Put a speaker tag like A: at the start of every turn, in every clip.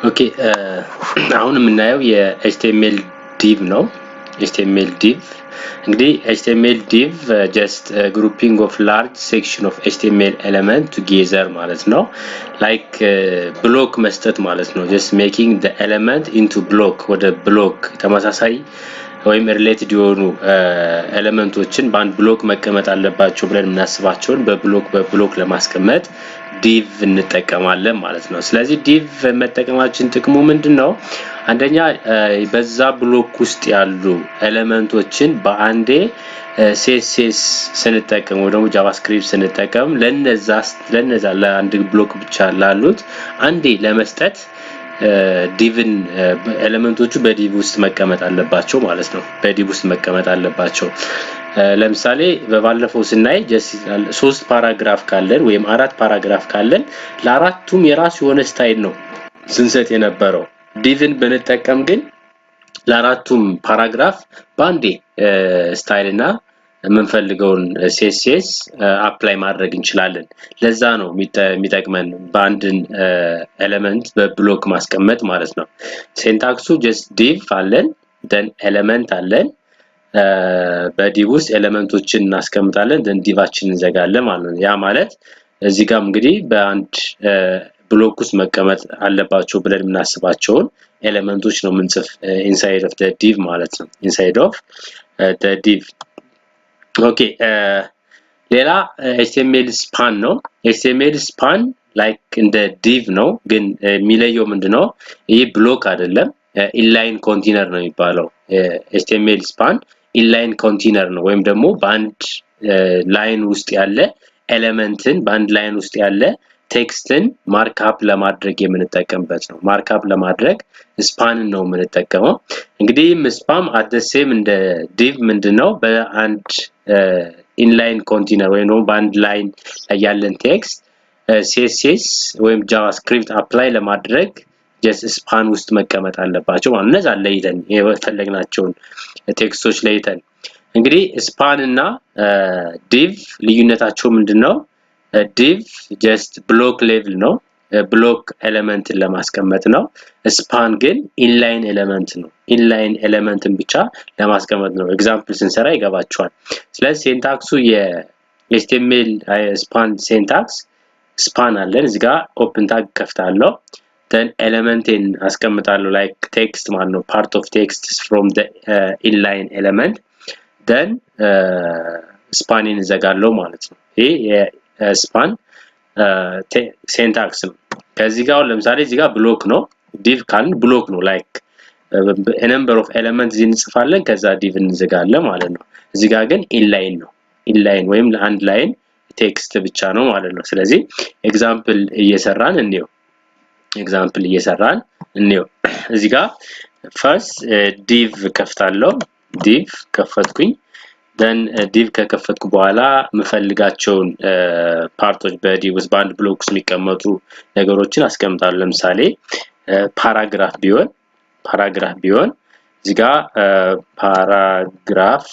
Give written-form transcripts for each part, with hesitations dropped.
A: ኦኬ አሁን የምናየው የኤችቲኤምኤል div ነው HTML div እንግዲህ HTML div just a grouping of large section of HTML element together ማለት ነው like block መስጠት ማለት ነው just making the element into block ወደ block ተመሳሳይ ወይም ሪሌትድ የሆኑ ኤሌመንቶችን በአንድ ብሎክ መቀመጥ አለባቸው ብለን እናስባቸውን በብሎክ ለማስቀመጥ div እንጠቀማለን ማለት ነው ስለዚህ div መጠቀማችን ጥቅሙ ምንድነው አንደኛ በዛ ብሎክ ውስጥ ያሉ ኤሌመንቶችን በአንዴ CSS ስንጠቀም ወይ ደግሞ ጃቫስክሪፕት ስንጠቀም ለነዛ ለአንድ ብሎክ ብቻ ላሉት አንዴ ለመስጠት ዲቭን ኤሌመንቶቹ በዲቭ ውስጥ መቀመጥ አለባቸው ማለት ነው በዲቭ ውስጥ መቀመጥ አለባቸው ለምሳሌ በባለፈው ስናይ ጀስት 3 ፓራግራፍ ካለን ወይም 4 ፓራግራፍ ካለን ለአራቱም የራሱ የሆነ ስታይል ነው ስንሰጥ የነበረው ዲቭን በነጠቀም ግን ለአራቱም ፓራግራፍ ባንዴ ስታይልና የምንፈልገውን CSS አፕላይ ማድረግ እንችላለን ለዛ ነው የሚጠቅመን በአንድን ኤሌመንት በብሎክ ማስቀመጥ ማለት ነው ሲንታክሱ just div አለን then element አለን በዲቭ ውስጥ ኤሌመንቶችን እናስቀምጣለን then ዲቫችንን እንዘጋለን ማለት ነው ያ ማለት እዚህ ጋር እንግዲህ በአንድ ብሎክ ውስጥ መቀመጥ አለባቸው ብለን እናስባቸውን ኤሌመንቶች ነው ምንጽፍ inside of the div ማለት ነው inside of the div okay ሌላ HTML span ነው HTML span like in the div ነው ግን የሚለየው ምንድነው ይሄ ብሎክ አይደለም inline container ነው የሚባለው HTML span inline container ነው ወይም ደግሞ በአንድ ላይን ውስጥ ያለ ኤሌመንትን በአንድ ላይን ውስጥ ያለ ቴክስትን ማርክአፕ ለማድረግ የምንጠቀምበት ነው ማርክአፕ ለማድረግ ስፓን ነው የምንጠቀመው እንግዲህ ስፓም at the same እንደ div ምንድነው በአንድ inline container ወይም ነው በአንድ ላይን ላይ ያለን ቴክስት CSS ወይም ጃቫስክሪፕት አፕላይ ለማድረግ just ስፓን ውስጥ መቀመጥ አለባቸው ማለት ነው እነዛ ለይተን የፈለግናቸውን ቴክስቶች ለይተን እንግዲህ ስፓን እና div ልዩነታቸው ምንድነው div just block level ነው block element ለማስቀመጥ ነው span ግን inline element ነው inline elementን ብቻ ለማስቀመጥ ነው ኤግዛምፕል ስንሰራ ይገባችኋል ስለዚህ ሲንታክሱ የHTML span syntax span አለን እዚህ ጋር open tag ከፍታለሁ then elementin አስቀምጣለሁ like text ማለት ነው part of text is from the inline element then span-ን ዘጋለሁ ማለት ነው ይሄ span syntax ነው ከዚህ ጋር ለምሳሌ እዚህ ጋር ብሎክ ነው div ካልን ብሎክ ነው like a number of elements እንጽፋለን ከዛ div እንዘጋለን ማለት ነው እዚህ ጋር ግን inline ነው inline ወይም ለአንድ ላይን ቴክስት ብቻ ነው ማለት ነው ስለዚህ ኤግዛምፕል እየሰራን እንየው እዚህ ጋር first div ከፍታለሁ div ከፈትኩኝ then div ከከፈትኩ በኋላ መፈልጋቸውን ፓርቶች በdiv ውስጥ በአንድ ብሎክ ውስጥ የሚቀመጡ ነገሮችን አስቀምጣለሁ ለምሳሌ ፓራግራፍ ቢሆን እዚህ ጋር ፓራግራፍ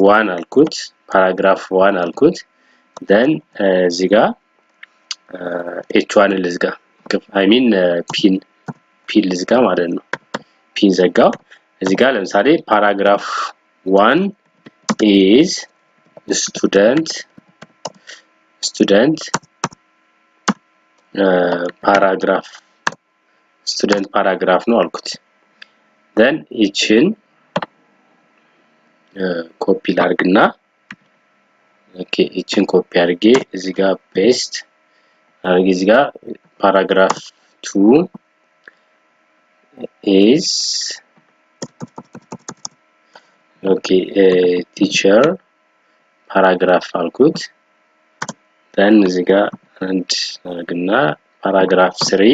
A: 1 አልኩት ፓራግራፍ 1 አልኩት then እዚህ ጋር h1 ልዝጋ I mean ፒን ልዝጋ ማለት ነው ፒን ዘጋው እዚህ ጋር ለምሳሌ paragraph 1 is student paragraph ነው አልኩት then እቺን ኮፒ ላድርግና ኦኬ እቺን ኮፒ አድርጌ እዚህ ጋር ፔስት አድርጌ እዚህ ጋር paragraph 2 is okay teacher paragraph አልኩት then እዚህ ጋር አንድ አድርግና paragraph 3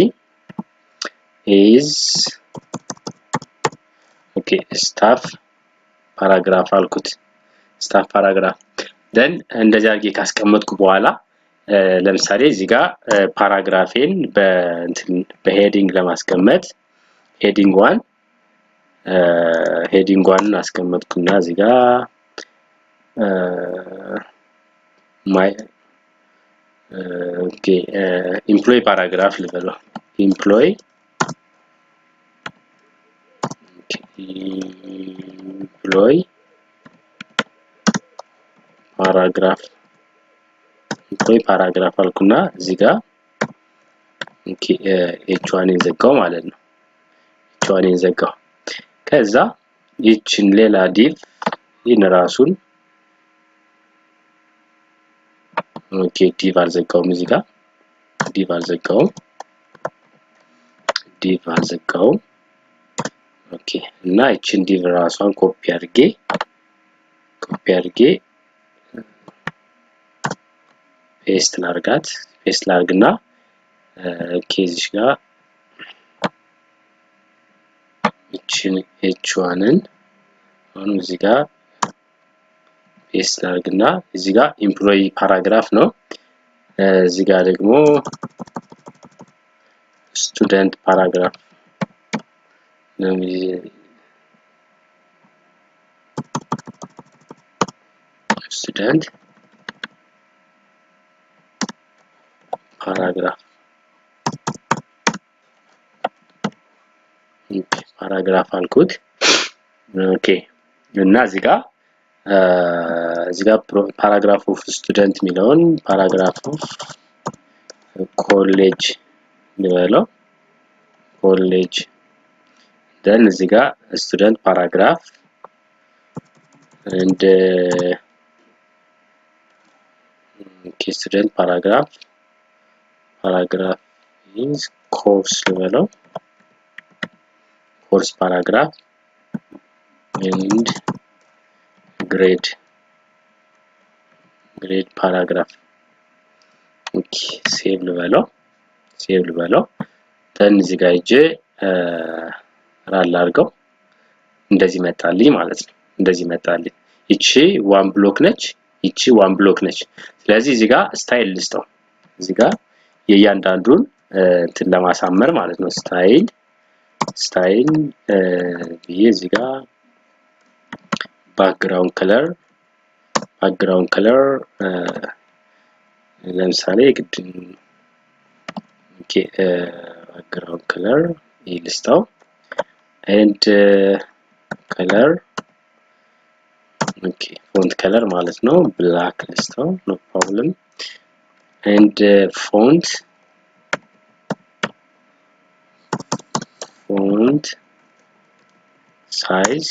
A: is okay staff paragraph አልኩት staff paragraph then እንደዚህ አድርጌ ካስቀመጥኩ በኋላ ለምሳሌ እዚህ ጋር ፓራግራፌን በሄዲንግ ለማስቀመጥ heading 1 አስቀመጥኩና እዚህ ጋር my okay employee paragraph ልበለው employee paragraph employee paragraph አልኩና እዚህ ጋር h1 እንዘጋው ማለት ነው h1 እንዘጋው ከዛ ይችን ሌላ div ይነራሱን div አልዘጋውም እዚህ ጋር div አልዘጋውም እና ይችን div ራሷን ኮፒ አድርጌ ፔስት ላርግና እዚህ ጋር ይችን h1ን አሁን እዚህ ጋር ፔስት ላርግና እዚህ ጋር ኤምፕሎይ ፓራግራፍ ነው እዚህ ጋር ደግሞ ስቱደንት ፓራግራፍ ነው ስቱደንት ፓራግራፍ አልኩት እና እዚህ ጋር ፓራግራፍ ኦፍ ስቱደንት ሚለውን ፓራግራፍ ኦፍ ኮሌጅ ልበለው ኮሌጅ then እዚህ ጋር ስቱደንት ፓራግራፍ and student paragraph is course ልበለው course paragraph and grade paragraph save ልበለው then እዚህ ጋር እጄ ራል አድርገው እንደዚህ መጣልኝ ማለት ነው እንደዚህ መጣልኝ እቺ ዋን ብሎክ ነች ስለዚህ እዚህ ጋር ስታይል ልስጠው እዚህ ጋር የእያንዳንዱን እንትን ለማሳመር ማለት ነው ስታይል ብዬ እዚህ ጋር background color ለምሳሌ background color ይልስታው and color font color ማለት ነው black ልስታው no problem and font size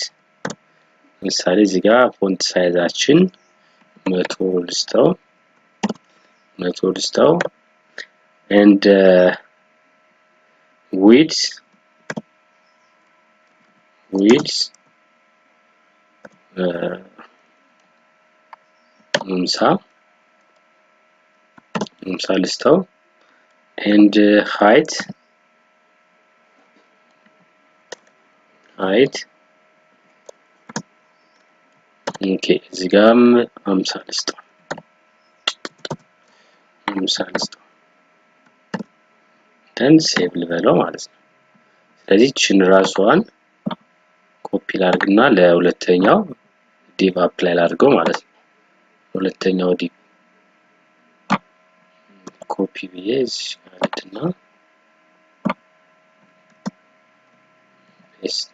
A: ለምሳሌ እዚህ ጋር ፎንት ሳይዛችን 100 ልስታው and width 50 ልስታው and height እዚህ ጋርም 50 ልስታው then save ልበለው ማለት ነው ስለዚህ ችን ራሷን ኮፒ ላድርግና ለሁለተኛው div apply ላድርገው ማለት ነው ሁለተኛው div ኮፒ ብዬ እዚህ ጋር አድና paste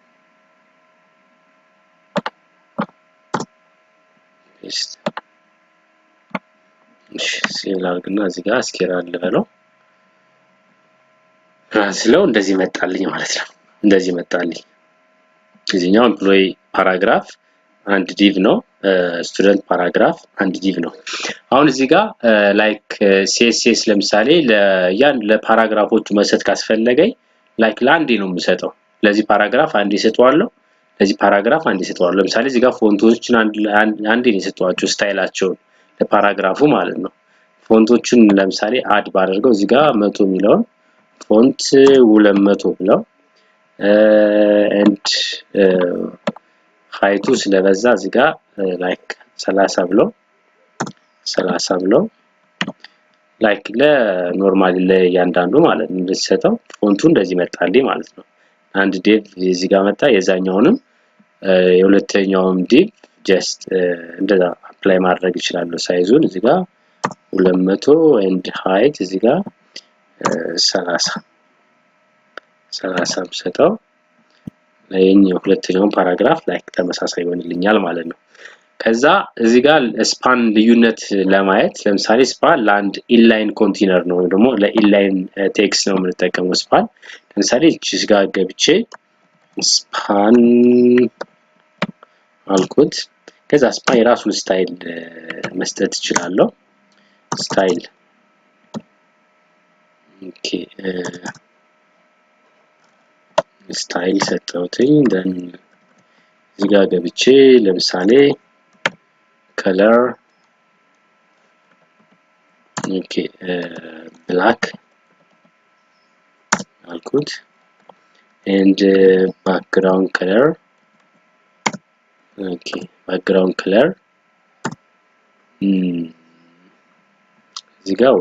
A: ሴቭ ላድርግና እዚህ ጋር ስኬራል ልበለው ስለው እንደዚህ መጣልኝ ማለት ነው እንደዚህ መጣልኝ እዚህኛው ኤምፕሎይ ፓራግራፍ አንድ div ነው ስቱደንት ፓራግራፍ አንድ div ነው አሁን እዚህ ጋር ላይክ css ለምሳሌ ለፓራግራፎቹ መሰጥ ካስፈለገኝ ላይክ ለአንዴ ነው የምሰጠው ለዚህ ፓራግራፍ አንዴ ሰጠዋለሁ ለዚህ ፓራግራፍ አንዴ ሰጠዋለሁ ለምሳሌ እዚህ ጋር ፎንቶችን አንዴ ነው ሰጠዋቸው ስታይላቸው ለፓራግራፉ ማለት ነው ፎንቶችን ለምሳሌ አድ ባደርገው እዚህ ጋር 100 ሚሊዮን ፎንት 200 ብለው and height ስለበዛ እዚህ ጋር ላይክ 30 ብለው ላይክ ለኖርማሊ ለያንዳንዱ ማለት ነው እንደሰጠው ፎንቱ እንደዚህ መጣልኝ ማለት ነው አንድ div እዚህ ጋር መጣ የዛኛውንም የሁለተኛውም div just እንደዛ አፕላይ ማድረግ ይችላል ሳይዙን እዚህ ጋር 200 and height እዚህ ጋር 30 ብሰጠው ለየኛው ሁለተኛው ፓራግራፍ ላይክ ተመሳሳይ ይሆንልኛል ማለት ነው ከዛ እዚህ ጋር ስፓን ልዩነት ለማየት ለምሳሌ ስፓን ለአንድ ኢንላይን ኮንቴነር ነው ደግሞ ለኢንላይን ቴክስት ነው የምንጠቀመው ስፓን ለምሳሌ እዚህ ጋር ገብቼ ስፓን አልኩት ከዛ ስፓን የራሱን ስታይል መስጠት ይችላል ስታይል ኦኬ ስታይል ሰጠውትኝ then እዚህ ጋር ገብቼ ለምሳሌ color okay black አልኩት and background color okay background color እዚህ ጋር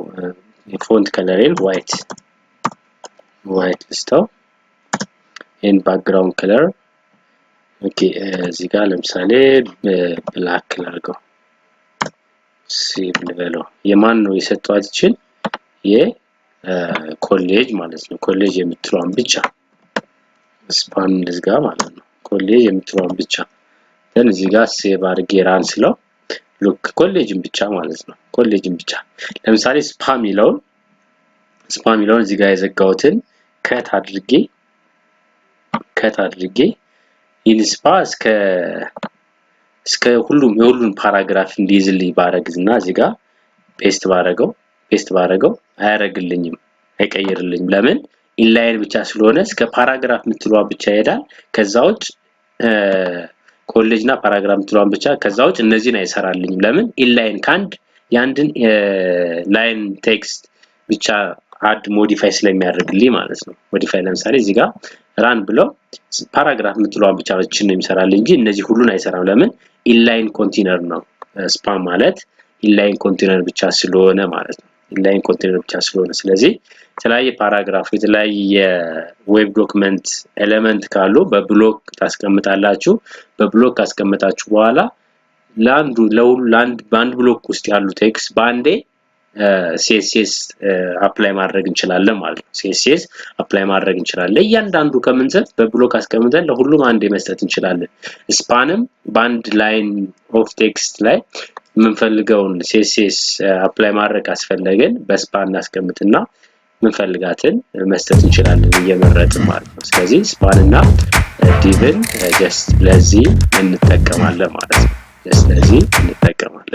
A: font color white ልስተው and background color okay እዚህ ጋር ለምሳሌ black ላድርገው ሴቭ ልበለው የማን ነው የሰጠዋት ይችል የኮሌጅ ማለት ነው ኮሌጅ የምትለዋን ብቻ ስፓን እዚህ ጋር ማለት ነው ኮሌጅ የምትለዋን ብቻ then እዚህ ጋር ሴቭ አድርጌ ራን ስለው ሉክ ኮሌጅን ብቻ ማለት ነው ኮሌጅን ብቻ ለምሳሌ ስፓም ይለውን እዚህ ጋር የዘጋውትን ከት አድርጌ ኢንስፓ እስከ የሁሉን ፓራግራፍ እንዲይዝልኝ ባረግና እዚህ ጋር ፔስት ባረገው አያረግልኝም አይቀይርልኝም ለምን ኢንላይን ብቻ ስለሆነ እስከ ፓራግራፍ ምትሏ ብቻ ይሄዳል ከዛውጭ ኮሌጅና ፓራግራፍ ምትሏን ብቻ ከዛውጭ እነዚህን አይሰራልኝም ለምን ኢንላይን ካንድ ያንድን ላይን ቴክስት ብቻ አድ ሞዲፋይ ስለሚያደርግልኝ ማለት ነው ሞዲፋይ ለምሳሌ እዚህ ጋር ራን ብለው ፓራግራፍ ምትሏን ብቻ ነው የሚሰራልኝ እንጂ እነዚህ ሁሉን አይሰራም ለምን ኢንላይን ኮንቴነር ነው ስፓም ማለት ኢንላይን ኮንቴነር ብቻ ስለሆነ ማለት ነው ኢንላይን ኮንቴነር ብቻ ስለሆነ ስለዚህ የተለያየ ፓራግራፍ የተለያየ ዌብ ዶክመንት ኤሌመንት ካሉ በብሎክ ታስቀምጣላችሁ በብሎክ ካስቀመጣችሁ በኋላ ለአንድ ብሎክ ውስጥ ያሉ ቴክስት ባንዴ CSS አፕላይ ማድረግ እንችላለን ማለት ነው CSS አፕላይ ማድረግ እንችላለን እያንዳንዱ ከምንጽፍ በብሎክ አስቀምጠን ለሁሉም አንዴ መስጠት እንችላለን ስፓንም ባንድ ላይን ኦፍ ቴክስት ላይ ምንፈልገውን CSS አፕላይ ማድረግ አስፈልገን በስፓን አስቀምጥና ምንፈልጋትን መስጠት እንችላለን እየመረጥን ማለት ነው ስለዚህ ስፓንና ዲቭን ጀስት ለዚህ እንጠቀማለን ማለት ነው ስለዚህ እንጠቀማለን